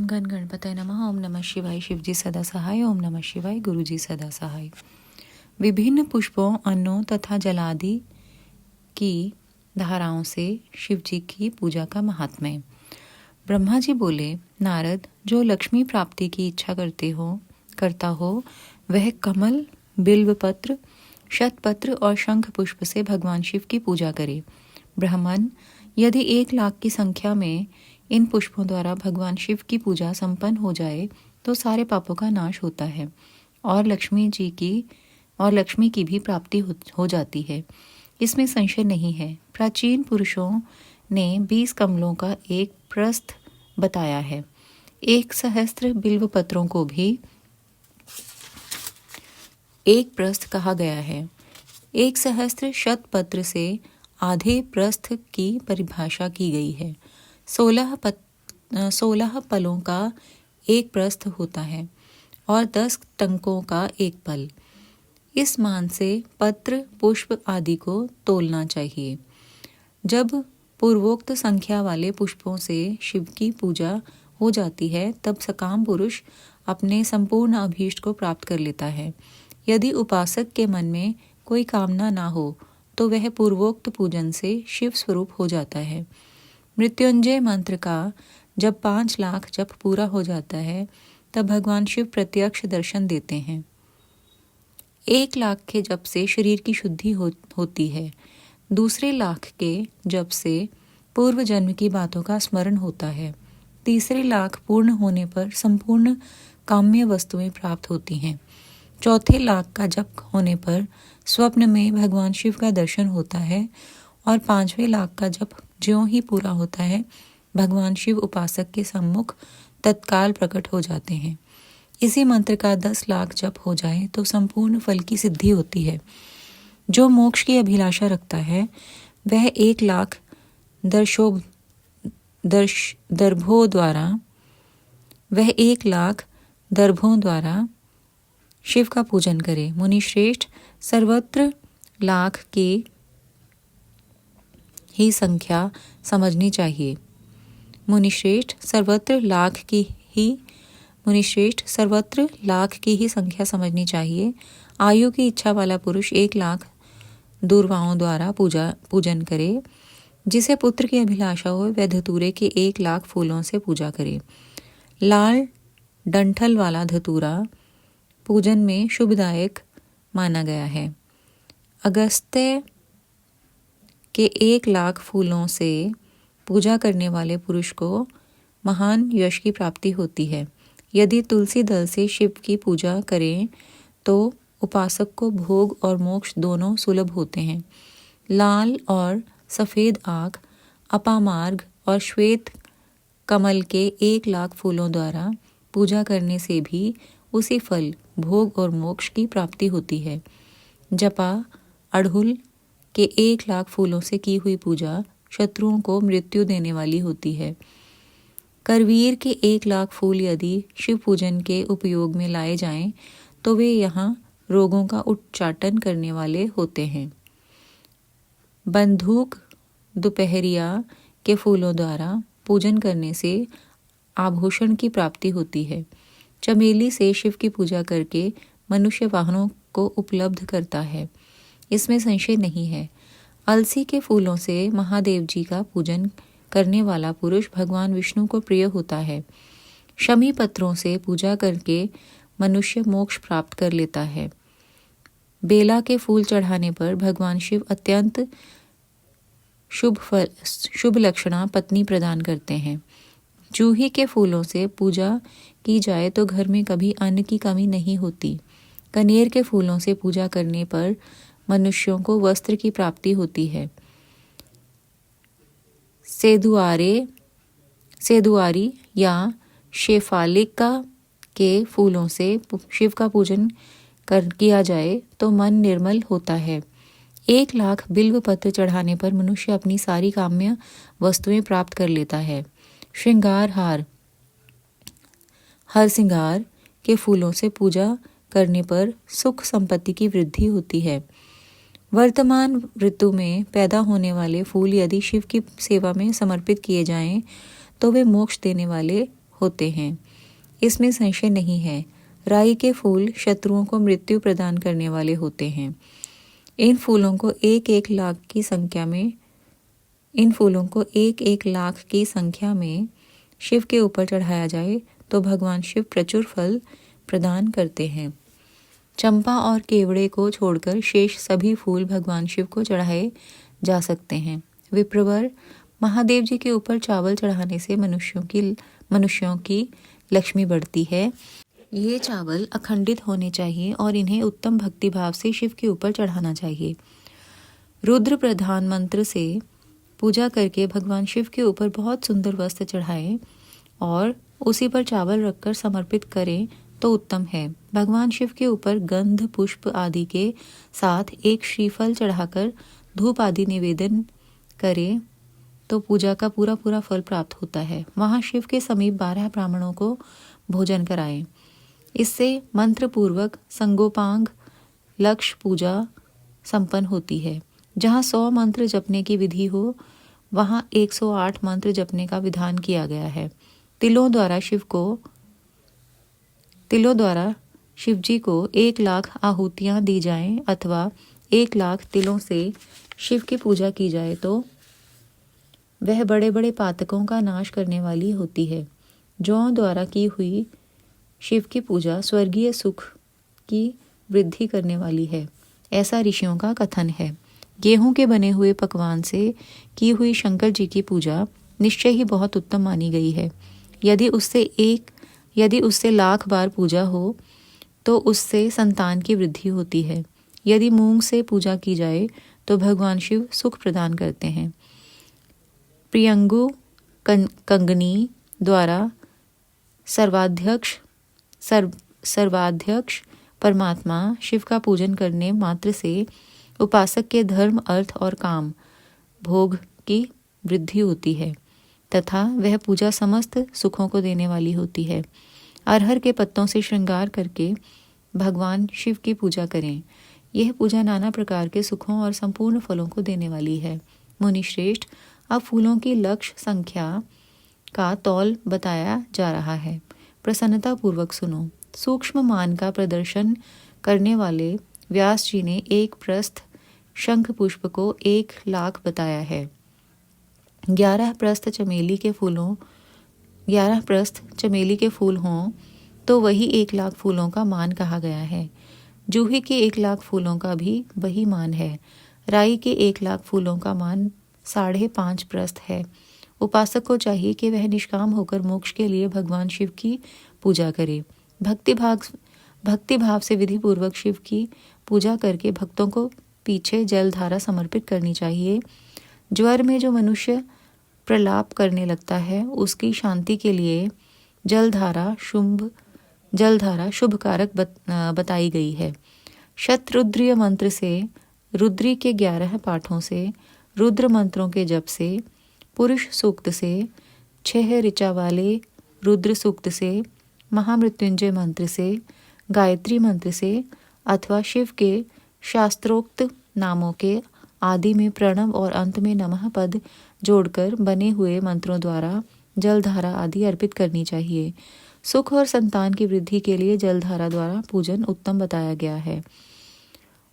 ओम गण गणपतये नमः। ओम नमः शिवाय। शिवजी सदा सहाय। ओम नमः शिवाय। गुरुजी सदा सहाय। विभिन्न पुष्पों, अन्नों तथा जलादि की धाराओं से शिवजी की पूजा का महात्म्य। ब्रह्मा जी बोले, नारद, जो लक्ष्मी प्राप्ति की इच्छा करता हो वह कमल, बिल्वपत्र, शतपत्र और शंख पुष्प से भगवान शिव की पूजा करे। ब्राह्मण, यदि 1,00,000 की संख्या में इन पुष्पों द्वारा भगवान शिव की पूजा संपन्न हो जाए तो सारे पापों का नाश होता है और लक्ष्मी की भी प्राप्ति हो जाती है। इसमें संशय नहीं है। प्राचीन पुरुषों ने 20 कमलों का एक प्रस्थ बताया है। 1,000 बिल्व पत्रों को भी एक प्रस्थ कहा गया है। 1,000 शतपत्र से आधे प्रस्थ की परिभाषा की गई है। 16 पलों का एक प्रस्थ होता है और 10 टंकों का एक पल। इस मान से पत्र, पुष्प आदि को तोलना चाहिए। जब पूर्वोक्त संख्या वाले पुष्पों से शिव की पूजा हो जाती है तब सकाम पुरुष अपने संपूर्ण अभीष्ट को प्राप्त कर लेता है। यदि उपासक के मन में कोई कामना ना हो तो वह पूर्वोक्त पूजन से शिव स्वरूप हो जाता है। मृत्युंजय मंत्र का जब 5,00,000 जप पूरा हो जाता है तब भगवान शिव प्रत्यक्ष दर्शन देते हैं। 1,00,000 के जप से शरीर की शुद्धि होती है। दूसरे 1,00,000 के जप से पूर्व जन्म की बातों का स्मरण होता है। तीसरे 1,00,000 पूर्ण होने पर संपूर्ण काम्य वस्तुएं प्राप्त होती हैं। चौथे 1,00,000 का जप होने पर स्वप्न में भगवान शिव का दर्शन होता है और 5वें 1,00,000 का जप ज्यों ही पूरा होता है भगवान शिव उपासक के सम्मुख तत्काल प्रकट हो जाते हैं। इसी मंत्र का 10,00,000 जप हो जाए तो संपूर्ण फल की सिद्धि होती है। जो मोक्ष की अभिलाषा रखता है वह 1,00,000 दर्भों द्वारा शिव का पूजन करे। मुनिश्रेष्ठ, सर्वत्र 1,00,000 की ही संख्या समझनी चाहिए। मुनिश्रेष्ठ सर्वत्र 1,00,000 की ही संख्या समझनी चाहिए। आयु की इच्छा वाला पुरुष 1,00,000 दूर्वाओं द्वारा पूजन करे। जिसे पुत्र की अभिलाषा हो वह धतूरे के 1,00,000 फूलों से पूजा करे। लाल डंठल वाला धतूरा पूजन में शुभदायक माना गया है। अगस्त्य के 1,00,000 फूलों से पूजा करने वाले पुरुष को महान यश की प्राप्ति होती है। यदि तुलसी दल से शिव की पूजा करें तो उपासक को भोग और मोक्ष दोनों सुलभ होते हैं। लाल और सफ़ेद आँख, अपामार्ग और श्वेत कमल के 1,00,000 फूलों द्वारा पूजा करने से भी उसी फल, भोग और मोक्ष की प्राप्ति होती है। जपा अड़हुल के 1,00,000 फूलों से की हुई पूजा शत्रुओं को मृत्यु देने वाली होती है। करवीर के 1,00,000 फूल यदि शिव पूजन के उपयोग में लाए जाएं तो वे यहाँ रोगों का उच्चाटन करने वाले होते हैं। बंदूक दोपहरिया के फूलों द्वारा पूजन करने से आभूषण की प्राप्ति होती है। चमेली से शिव की पूजा करके मनुष्य वाहनों को उपलब्ध करता है। इसमें संशय नहीं है। अलसी के फूलों से महादेव जी का पूजन करने वाला पुरुष भगवान विष्णु को प्रिय होता है। शमी पत्रों से पूजा करके मनुष्य मोक्ष प्राप्त कर लेता है। बेला के फूल चढ़ाने पर भगवान शिव अत्यंत शुभ लक्षणा पत्नी प्रदान करते हैं। जूही के फूलों से पूजा की जाए तो घर में कभी अन्न की कमी नहीं होती। कनेर के फूलों से पूजा करने पर मनुष्यों को वस्त्र की प्राप्ति होती है। सेदुआरी या शेफालिका के फूलों से शिव का पूजन किया जाए तो मन निर्मल होता है। 1,00,000 बिल्व पत्र चढ़ाने पर मनुष्य अपनी सारी काम्य वस्तुएं प्राप्त कर लेता है। हर सिंगार के फूलों से पूजा करने पर सुख संपत्ति की वृद्धि होती है। वर्तमान ऋतु में पैदा होने वाले फूल यदि शिव की सेवा में समर्पित किए जाएं तो वे मोक्ष देने वाले होते हैं, इसमें संशय नहीं है। राई के फूल शत्रुओं को मृत्यु प्रदान करने वाले होते हैं। इन फूलों को एक एक लाख की संख्या में शिव के ऊपर चढ़ाया जाए तो भगवान शिव प्रचुर फल प्रदान करते हैं। चंपा और केवड़े को छोड़कर शेष सभी फूल भगवान शिव को चढ़ाए जा सकते हैं। विप्रवर, महादेव जी के ऊपर चावल चढ़ाने से मनुष्यों की लक्ष्मी बढ़ती है। ये चावल अखंडित होने चाहिए और इन्हें उत्तम भक्ति भाव से शिव के ऊपर चढ़ाना चाहिए। रुद्र प्रधान मंत्र से पूजा करके भगवान शिव के ऊपर बहुत सुंदर वस्त्र चढ़ाएं और उसी पर चावल रखकर समर्पित करें तो उत्तम है। भगवान शिव के ऊपर गंध पुष्प आदि के साथ एक श्रीफल चढ़ाकर धूप आदि निवेदन करें तो पूजा का पूरा फल प्राप्त होता है। वहां शिव के समीप 12 ब्राह्मणों को भोजन कराएं। इससे मंत्र पूर्वक संगोपांग लक्ष्य पूजा संपन्न होती है। जहाँ 100 मंत्र जपने की विधि हो वहाँ 108 मंत्र जपने का विधान किया गया है। तिलों द्वारा शिव जी को 1 लाख आहुतियाँ दी जाएं अथवा 1 लाख तिलों से शिव की पूजा की जाए तो वह बड़े बड़े पातकों का नाश करने वाली होती है। जौ द्वारा की हुई शिव की पूजा स्वर्गीय सुख की वृद्धि करने वाली है, ऐसा ऋषियों का कथन है। गेहूं के बने हुए पकवान से की हुई शंकर जी की पूजा निश्चय ही बहुत उत्तम मानी गई है। यदि उससे 1,00,000 बार पूजा हो तो उससे संतान की वृद्धि होती है। यदि मूंग से पूजा की जाए तो भगवान शिव सुख प्रदान करते हैं। प्रियंगु कंगनी द्वारा सर्वाध्यक्ष परमात्मा शिव का पूजन करने मात्र से उपासक के धर्म, अर्थ और काम भोग की वृद्धि होती है तथा वह पूजा समस्त सुखों को देने वाली होती है। अरहर के पत्तों से श्रृंगार करके भगवान शिव की पूजा करें। यह पूजा नाना प्रकार के सुखों और संपूर्ण फलों को देने वाली है। मुनि श्रेष्ठ, अब फूलों की लक्ष्य संख्या का तौल बताया जा रहा है, प्रसन्नता पूर्वक सुनो। सूक्ष्म मान का प्रदर्शन करने वाले व्यास जी ने एक प्रस्थ शंख पुष्प को 1 लाख बताया है। 11 प्रस्थ चमेली के फूल हों तो वही 1 लाख फूलों का मान कहा गया है। जूही के 1 लाख फूलों का भी वही मान है। राई के 1 लाख फूलों का मान 5.5 प्रस्थ है। उपासक को चाहिए कि वह निष्काम होकर मोक्ष के लिए भगवान शिव की पूजा करे। भक्ति भाव से विधि पूर्वक शिव की पूजा करके भक्तों को पीछे जलधारा समर्पित करनी चाहिए। ज्वर में जो मनुष्य प्रलाप करने लगता है उसकी शांति के लिए जलधारा शुभ कारक बताई गई है। शतरुद्रीय मंत्र से, रुद्री के 11 पाठों से, रुद्र मंत्रों के जप से, पुरुष सूक्त से, 6 ऋचा वाले रुद्र सूक्त से, महामृत्युंजय मंत्र से, गायत्री मंत्र से अथवा शिव के शास्त्रोक्त नामों के आदि में प्रणव और अंत में नमः पद जोड़कर बने हुए मंत्रों द्वारा जलधारा आदि अर्पित करनी चाहिए। सुख और संतान की वृद्धि के लिए जलधारा द्वारा पूजन उत्तम बताया गया है।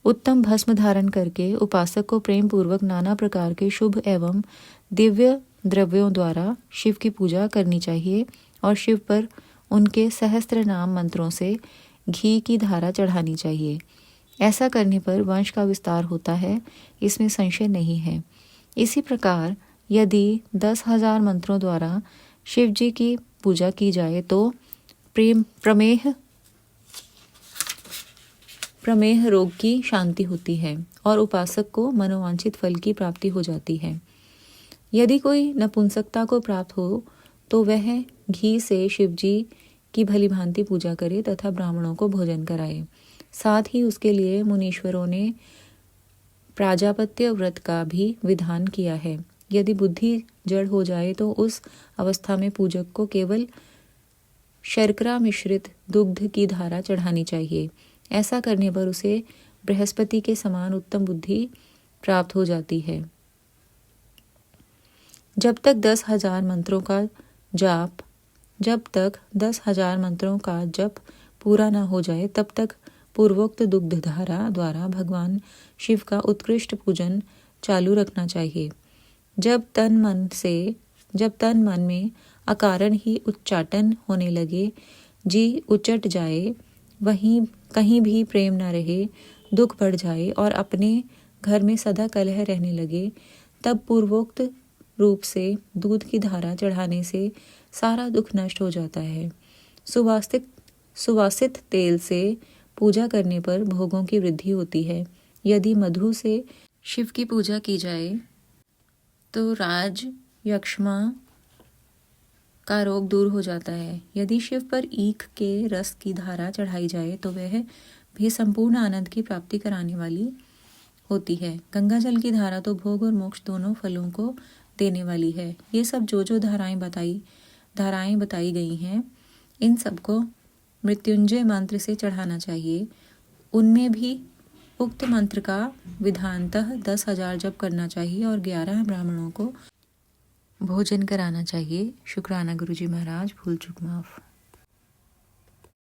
उत्तम भस्म धारण करके उपासक को प्रेम पूर्वक नाना प्रकार के शुभ एवं दिव्य द्रव्यों द्वारा शिव की पूजा करनी चाहिए और शिव पर उनके सहस्त्र नाम मंत्रों से घी की धारा चढ़ानी चाहिए। ऐसा करने पर वंश का विस्तार होता है, इसमें संशय नहीं है। इसी प्रकार यदि 10,000 मंत्रों द्वारा शिव जी की पूजा की जाए तो प्रमेह रोग की शांति होती है और उपासक को मनोवांछित फल की प्राप्ति हो जाती है। यदि कोई नपुंसकता को प्राप्त हो तो वह घी से शिव जी की भली भांति पूजा करे तथा ब्राह्मणों को भोजन कराए। साथ ही उसके लिए मुनीश्वरों ने प्राजापत्य व्रत का भी विधान किया है। यदि बुद्धि जड़ हो जाए तो उस अवस्था में पूजक को केवल शर्करा मिश्रित दुग्ध की धारा चढ़ानी चाहिए। ऐसा करने पर उसे बृहस्पति के समान उत्तम बुद्धि प्राप्त हो जाती है। जब तक 10,000 मंत्रों का जाप जब तक 10,000 मंत्रों का जप पूरा न हो जाए तब तक पूर्वोक्त दुग्धधारा द्वारा भगवान शिव का उत्कृष्ट पूजन चालू रखना चाहिए। जब तन मन में अकारण ही उच्चाटन होने लगे, जी उचट जाए, वहीं कहीं भी प्रेम न रहे, दुख बढ़ जाए और अपने घर में सदा कलह रहने लगे, तब पूर्वोक्त रूप से दूध की धारा चढ़ाने से सारा दुख नष्ट हो जाता है। सुवासित तेल से पूजा करने पर भोगों की वृद्धि होती है। यदि मधु से शिव की पूजा की जाए तो राज यक्ष्मा का रोग दूर हो जाता है। यदि शिव पर ईख के रस की धारा चढ़ाई जाए तो वह भी संपूर्ण आनंद की प्राप्ति कराने वाली होती है। गंगा जल की धारा तो भोग और मोक्ष दोनों फलों को देने वाली है। ये सब जो धाराएं बताई गई हैं, इन सबको मृत्युंजय मंत्र से चढ़ाना चाहिए। उनमें भी उक्त मंत्र का विधानतः 10,000 जप करना चाहिए और 11 ब्राह्मणों को भोजन कराना चाहिए। शुक्राना गुरुजी महाराज, भूल चूक माफ।